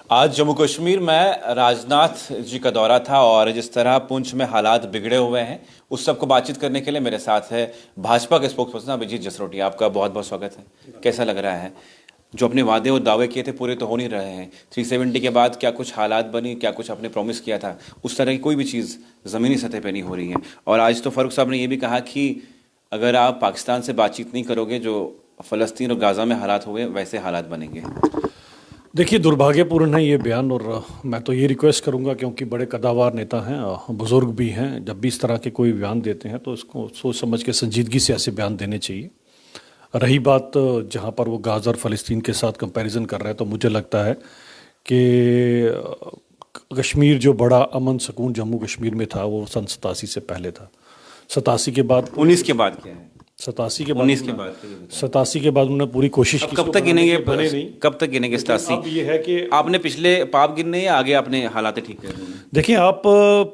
आज जम्मू कश्मीर में राजनाथ जी का दौरा था और जिस तरह पुंछ में हालात बिगड़े हुए हैं उस सब को बातचीक करने के लिए मेरे साथ है भाजपा के स्पोक्स पर्सन अभिजीत जसरोटिया। आपका बहुत बहुत स्वागत है। कैसा लग रहा है? जो अपने वादे और दावे किए थे पूरे तो हो नहीं रहे हैं। 370 के बाद क्या कुछ हालात बनी, क्या कुछ आपने प्रॉमिस किया था, उस तरह की कोई भी चीज़ ज़मीनी सतह पर नहीं हो रही है। और आज तो फारूक साहब ने यह भी कहा कि अगर आप पाकिस्तान से बातचीत नहीं करोगे, जो फ़लस्तीन और गाज़ा में हालात हुए वैसे हालात बनेंगे। देखिए, दुर्भाग्यपूर्ण है ये बयान। और मैं तो ये रिक्वेस्ट करूंगा, क्योंकि बड़े कद्दावर नेता हैं, बुज़ुर्ग भी हैं, जब भी इस तरह के कोई बयान देते हैं तो इसको सोच समझ के संजीदगी से ऐसे बयान देने चाहिए। रही बात जहां पर वो गाज़ा और फ़लस्तीन के साथ कंपैरिजन कर रहे हैं, तो मुझे लगता है कि कश्मीर जो बड़ा अमन सुकून जम्मू कश्मीर में था वो सन 87 से पहले था। 87 के बाद 19 के बाद क्या है? 87 के बाद 19 के बाद 87 के बाद उन्होंने पूरी कोशिश की। कब तक गिनेंगे? बने नहीं। कब तक गिनेंगे 87? अब ये है कि आपने पिछले पाप गिनने या आगे आपने हालात ठीक करने हैं? देखिए, आप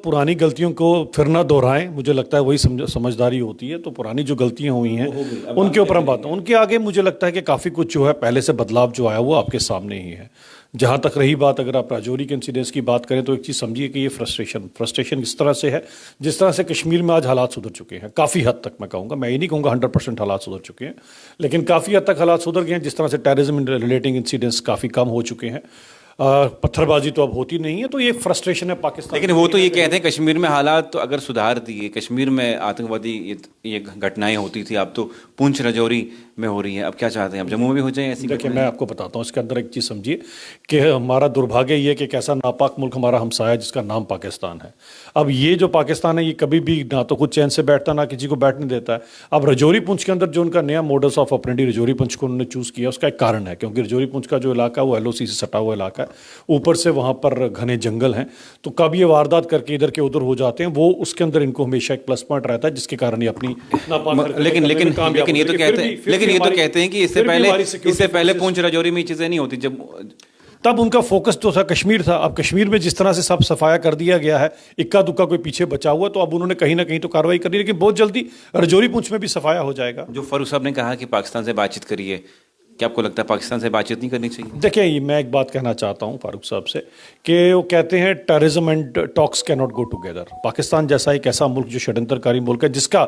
पुरानी गलतियों को फिर ना दोहराएं। मुझे लगता है वही समझदारी होती है। तो पुरानी जो गलतियां हुई हैं उनके ऊपर हम बात, उनके आगे मुझे लगता है कि काफ़ी कुछ जो है पहले से बदलाव जो आया वो आपके सामने ही है। जहाँ तक रही बात, अगर आप राजौरी के इंसिडेंस की बात करें तो एक चीज़ समझिए कि ये फ्रस्ट्रेशन इस तरह से है जिस तरह से कश्मीर में आज हालात सुधर चुके हैं काफ़ी हद तक। मैं कहूँगा, मैं ये नहीं कहूँगा 100% हालात सुधर चुके हैं, लेकिन काफ़ी हद तक हालात सुधर गए हैं। जिस तरह से टेररिज्म रिलेटिंग इंसिडेंट्स काफ़ी कम हो चुके हैं, पत्थरबाजी तो अब होती नहीं है। तो ये फ्रस्ट्रेशन है पाकिस्तान। लेकिन वो तो ये कहते हैं कश्मीर में हालात तो अगर सुधार दिए, कश्मीर में आतंकवादी ये घटनाएं होती थी, अब तो पुंछ रजौरी में हो रही है। अब क्या चाहते हैं? अब जम्मू में भी हो जाए ऐसी? देखिए, मैं आपको बताता हूँ, इसके अंदर एक चीज़ समझिए कि हमारा दुर्भाग्य ये कि एक ऐसा नापाक मुल्क हमारा हमसाया है जिसका नाम पाकिस्तान है। अब ये जो पाकिस्तान है ये कभी भी ना तो कुछ चैन से बैठता ना किसी को बैठने देता है। अब रजौरी पुंछ के अंदर जो उनका नया models of operandi Rajouri Poonch को उन्होंने चूज़ किया, उसका एक कारण है, क्योंकि रजौरी पुंछ का जो इलाका है वो LOC से सटा हुआ इलाका है, ऊपर से वहाँ पर घने जंगल हैं। तो कब ये वारदात करके इधर के उधर हो जाते हैं, वो उसके अंदर इनको हमेशा एक प्लस पॉइंट रहता है, जिसके कारण ये अपनी लेकिन ये तो कहते हैं कि इससे पहले पुंछ रजौरी में चीजें नहीं होती। जब तब उनका फोकस जो था कश्मीर था। अब कश्मीर में जिस तरह से सब सफाया कर दिया गया है, इक्का दुक्का कोई पीछे बचा हुआ, तो अब उन्होंने कहीं ना कहीं तो कार्रवाई करनी, लेकिन बहुत जल्दी रजौरी पुंछ में भी सफाया हो जाएगा। जो फारूक साहब ने कहा कि पाकिस्तान से बातचीत करिए, क्या आपको लगता है पाकिस्तान से बातचीत नहीं करनी चाहिए? देखिए, मैं एक बात कहना चाहता हूं फारूक साहब से कि वो कहते हैं terrorism and talks can not go together. Pakistan जैसा एक ऐसा मुल्क जो षड्यंत्रकारी मुल्क है, जिसका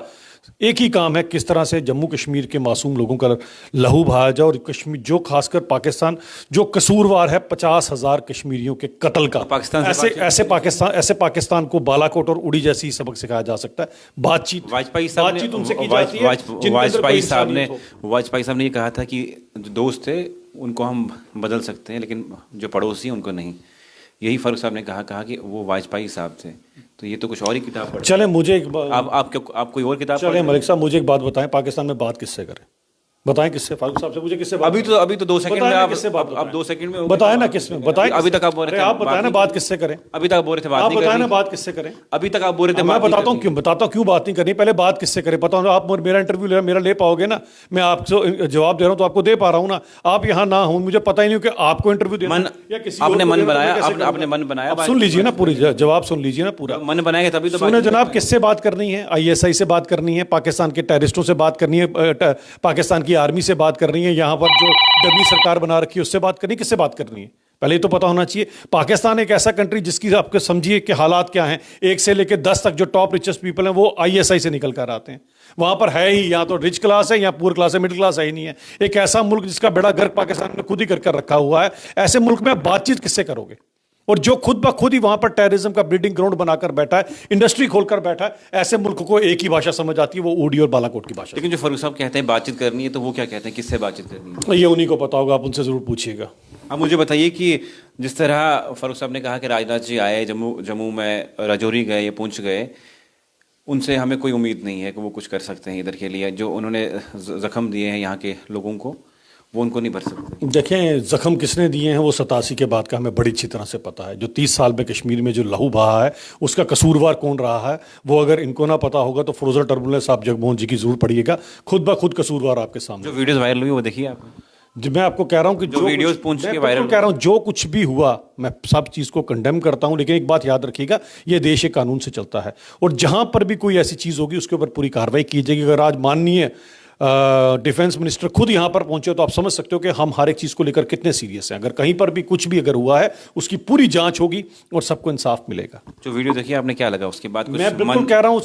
एक ही काम है किस तरह से जम्मू कश्मीर के मासूम लोगों का लहू बहाया जाए, और कश्मीर जो खासकर पाकिस्तान जो कसूरवार है 50,000 कश्मीरियों के कत्ल का, पाकिस्तान ऐसे पाकिस्तान को बालाकोट और उड़ी जैसी सबक सिखाया जा सकता है। बातचीत वाजपेयी साहब ने ये कहा था कि जो दोस्त थे उनको हम बदल सकते हैं, लेकिन जो पड़ोसी हैं उनको नहीं। यही फारूक साहब ने कहा कि वो वाजपेयी साहब थे। तो ये तो कुछ और ही किताब पढ़। चले, मुझे आप कोई और किताब चले मलिक साहब, मुझे एक बात बताएं, पाकिस्तान में बात किससे करें? बताएं किससे? फारूक साहब से मुझे किससे बात? अभी तो 2 सेकंड में आप 2 सेकंड में बताएं ना किसमें। बताएं अभी तक आप बोल रहे थे, आप बताएं ना बात किससे करें? अभी तक आप बोल रहे थे बात नहीं बताएं ना बात किससे करें? अभी तक आप बोल रहे थे। मैं बताता हूँ क्यों बात नहीं करनी। पहले बात किससे करें पता हो। आप मेरा इंटरव्यू मेरा ले पाओगे ना? मैं आपको जवाब दे रहा हूँ तो आपको दे पा रहा हूँ ना। आप यहाँ ना हो, मुझे पता ही नहीं कि आपको इंटरव्यू देना या किसी आपने मन बनाया, आपने मन बनाया। सुन लीजिए ना, पूरी जवाब सुन लीजिए ना पूरा। मन बनाएगा तभी तो। सुने जनाब, किससे बात करनी है? ISI से बात करनी है, पाकिस्तान के टेररिस्टों से बात करनी है, पाकिस्तान की आर्मी से बात करनी है, यहाँ पर जो डमी सरकार बना रखी है उससे बात करनी है, किससे बात करनी है? पहले तो पता होना चाहिए। पाकिस्तान एक ऐसा कंट्री जिसकी आपको समझिए कि हालात क्या हैं। 1 से लेकर 10 तक जो टॉप रिचेस्ट पीपल हैं वो ISI से निकल कर आते हैं। वहां पर है ही या तो रिच क्लास है या पुअर क्लास है, मिडिल क्लास है ही नहीं है। एक ऐसा मुल्क जिसका बेड़ा गर्क पाकिस्तान ने खुद ही कर रखा हुआ है। ऐसे मुल्क में बातचीत किससे करोगे? और जो खुद ब खुद ही वहां पर टेररिज्म का ब्रीडिंग ग्राउंड बनाकर बैठा है, इंडस्ट्री खोलकर बैठा है, ऐसे मुल्क को एक ही भाषा समझ आती है, वो ऊडी और बालाकोट की भाषा। लेकिन जो फारूक साहब कहते हैं बातचीत करनी है, तो वो क्या कहते हैं, किससे बातचीत करनी है? ये उन्हीं को पता होगा, आप उनसे जरूर पूछिएगा। अब मुझे बताइए कि जिस तरह फारूक साहब ने कहा कि राजनाथ जी आए, जम्मू में रजौरी गए या पुंछ गए, उनसे हमें कोई उम्मीद नहीं है कि वो कुछ कर सकते हैं इधर के लिए। जो उन्होंने जख्म दिए हैं यहाँ के लोगों को, वो उनको नहीं भर सकते। देखें, जख्म किसने दिए हैं वो 87 के बाद का हमें बड़ी अच्छी तरह से पता है। जो 30 साल में कश्मीर में जो लहू बहा है उसका कसूरवार कौन रहा है, वो अगर इनको ना पता होगा तो फ्रोजन टर्बुलेंस आप जगमोहन जी की जरूर पढ़िएगा। खुद ब खुद कसूरवार आपके सामने। जो वीडियोस वायरल हुई वो देखिए आप। मैं आपको कह रहा हूं कि जो वीडियोस पूंछ के वायरल कह रहा हूं, जो कुछ भी हुआ मैं सब चीज़ को कंडेम करता हूं, लेकिन एक बात याद रखिएगा, ये देश एक कानून से चलता है और जहां पर भी कोई ऐसी चीज़ होगी उसके ऊपर पूरी कार्रवाई की जाएगी। अगर आज माननीय डिफेंस मिनिस्टर खुद यहाँ पर पहुंचे तो आप समझ सकते हो कि हम हर एक चीज़ को लेकर कितने सीरियस हैं। अगर कहीं पर भी कुछ भी अगर हुआ है उसकी पूरी जांच होगी और सबको इंसाफ मिलेगा। जो वीडियो देखी आपने, क्या लगा उसके बाद? कुछ मैं बिल्कुल कह रहा हूँ,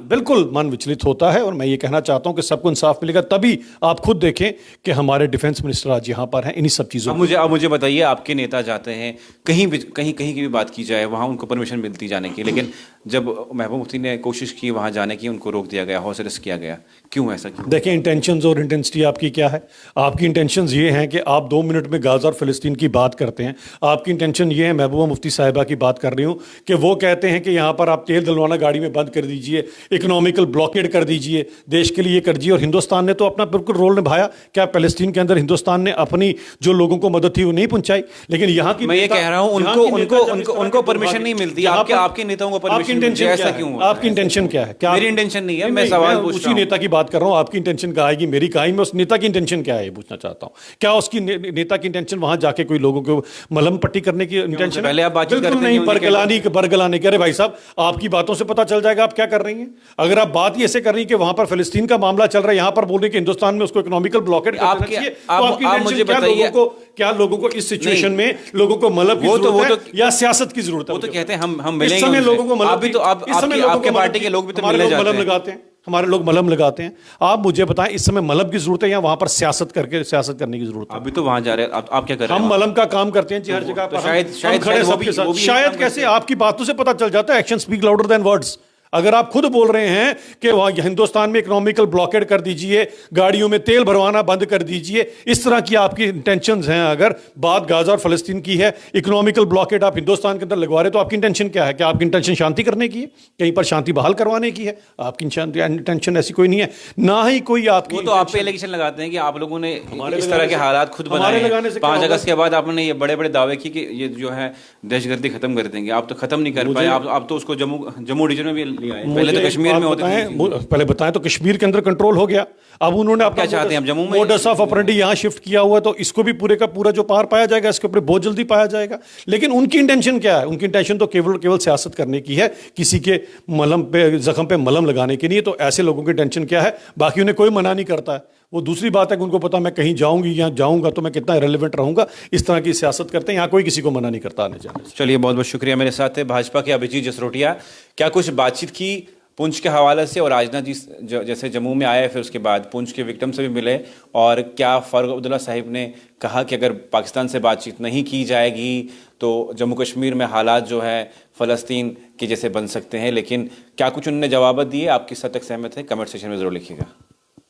बिल्कुल मन विचलित होता है और मैं ये कहना चाहता हूँ कि सबको इंसाफ मिलेगा। तभी आप खुद देखें कि हमारे डिफेंस मिनिस्टर आज यहाँ पर हैं इन्हीं सब चीज़ों। अब मुझे बताइए, आपके नेता जाते हैं कहीं भी, कहीं की भी बात की जाए, वहाँ उनको परमिशन मिलती जाने की, लेकिन जब महबूब मुफ्ती ने कोशिश की वहाँ जाने की, उनको रोक दिया गया, हाउस अरेस्ट किया गया। क्यों ऐसा? क्यों? देखिए, इंटेंशंस और इंटेंसिटी आपकी क्या है। आपकी इंटेंशंस ये हैं कि आप 2 मिनट में गाजा और फिलिस्तीन की बात करते हैं। आपकी इंटेंशन ये है, महबूबा मुफ्ती साहिबा की बात कर रही हूँ, कि वो कहते हैं कि यहाँ पर आप तेल डलवाना गाड़ी में बंद कर दीजिए, इकोनॉमिकल ब्लॉकेड कर दीजिए, देश के लिए कर दीजिए। और हिंदुस्तान ने तो अपना बिल्कुल रोल निभाया। क्या पैलेस्टीन के अंदर हिंदुस्तान ने अपनी जो लोगों को मदद थी वो नहीं पहुंचाई? लेकिन यहाँ की, मैं ये कह रहा हूँ, उनको परमिशन नहीं मिलती। आपके नेताओं को परमिशन मिलती है, ऐसा क्यों? आपकी इंटेंशन क्या है? क्या मेरी इंटेंशन नहीं है, मैं सवाल पूछ रहा उसी हूं। नेता की बात कर रहा हूं। आपकी इंटेंशन क्या आएगी, मेरी कहा, मैं उस नेता की इंटेंशन क्या है ये पूछना चाहता हूं। क्या उसकी नेता की इंटेंशन वहां जाके कोई लोगों को मलम पट्टी करने की इंटेंशन? पहले आप बातचीत बिल्कुल करते नहीं, हैं बरगलाने के। अरे भाई साहब, आपकी बातों से पता चल जाएगा आप क्या कर रही हैं। अगर आप बात ही ऐसे कर रही हैं कि वहां पर फिलिस्तीन का मामला चल रहा है, यहां पर बोल रहे हैं कि हिंदुस्तान में उसको इकोनॉमिकल ब्लॉकेड करना चाहिए, तो आपकी इंटेंशन क्या? लोगों को इस सिचुएशन में लोगों को मलम की जरूरत है या सियासत की जरूरत है? वो तो कहते हैं हम इस समय लोगों को आपके पार्टी के लोग भी तो मिलने जाते हैं। हमारे लोग मलम लगाते हैं। आप मुझे बताएं, इस समय मलम की जरूरत है या वहां पर सियासत करने की जरूरत है? अभी तो वहां जा रहे हैं, आप क्या कर रहे हैं? हम मलम का काम करते हैं जी, हर जगह पर। शायद खड़े सबके साथ। शायद कैसे? आपकी बातों से पता चल जाता है। Action speak louder than words. अगर आप खुद बोल रहे हैं कि वहां हिंदुस्तान में इकोनॉमिकल ब्लॉकेड कर दीजिए, गाड़ियों में तेल भरवाना बंद कर दीजिए, इस तरह की आपकी इंटेंशंस हैं, अगर बात गाजा और फलस्तीन की है, इकोनॉमिकल ब्लॉकेड आप हिंदुस्तान के अंदर लगवा रहे, तो आपकी इंटेंशन क्या है? क्या आपकी इंटेंशन शांति करने की है, कहीं पर शांति बहाल करवाने की है? आपकी इंटेंशन ऐसी कोई नहीं है, ना ही कोई आपकी। वो तो आप पे एलिगेशन लगाते हैं कि आप लोगों ने इस तरह के हालात खुद बनाए हैं। 5 अगस्त के बाद आपने ये बड़े बड़े दावे किए कि ये जो है दहशतगर्दी खत्म कर देंगे। आप तो खत्म नहीं कर पाए। आप तो उसको जम्मू रीजन में भी ले आए। पहले तो कश्मीर में होते थे। पहले बताएं तो कश्मीर के अंदर कंट्रोल हो गया। अब उन्होंने क्या चाहते हैं? हम जम्मू में मोडस ऑफ ऑपरेंडी यहाँ शिफ्ट किया हुआ, तो इसको भी पूरे का पूरा जो पार पाया जाएगा, इसके ऊपर बहुत जल्दी पाया जाएगा। लेकिन उनकी इंटेंशन क्या है? उनकी इंटेंशन तो केवल सियासत करने की है, किसी के जख्म पे मलम लगाने की नहीं है। तो ऐसे लोगों की इंटेंशन क्या है? बाकी उन्हें कोई मना नहीं करता है। वो दूसरी बात है कि उनको पता मैं कहीं जाऊंगी या जाऊंगा तो मैं कितना रेलेवेंट रहूंगा। इस तरह की सियासत करते हैं। यहाँ कोई किसी को मना नहीं करता आने जाने से। चलिए, बहुत बहुत शुक्रिया। मेरे साथ है भाजपा के अभिजीत जसरोटिया। क्या कुछ बातचीत की पुंछ के हवाले से? और राजनाथ जी जैसे जम्मू में आए, फिर उसके बाद पुंछ के विक्टिम से भी मिले, और क्या फारूक अब्दुल्ला साहिब ने कहा कि अगर पाकिस्तान से बातचीत नहीं की जाएगी तो जम्मू कश्मीर में हालात जो है फ़लस्तीन के जैसे बन सकते हैं। लेकिन क्या कुछ उन्होंने जवाब दिए? आपकी सद तक सहमत है? कमेंट सेक्शन में ज़रूर लिखिएगा।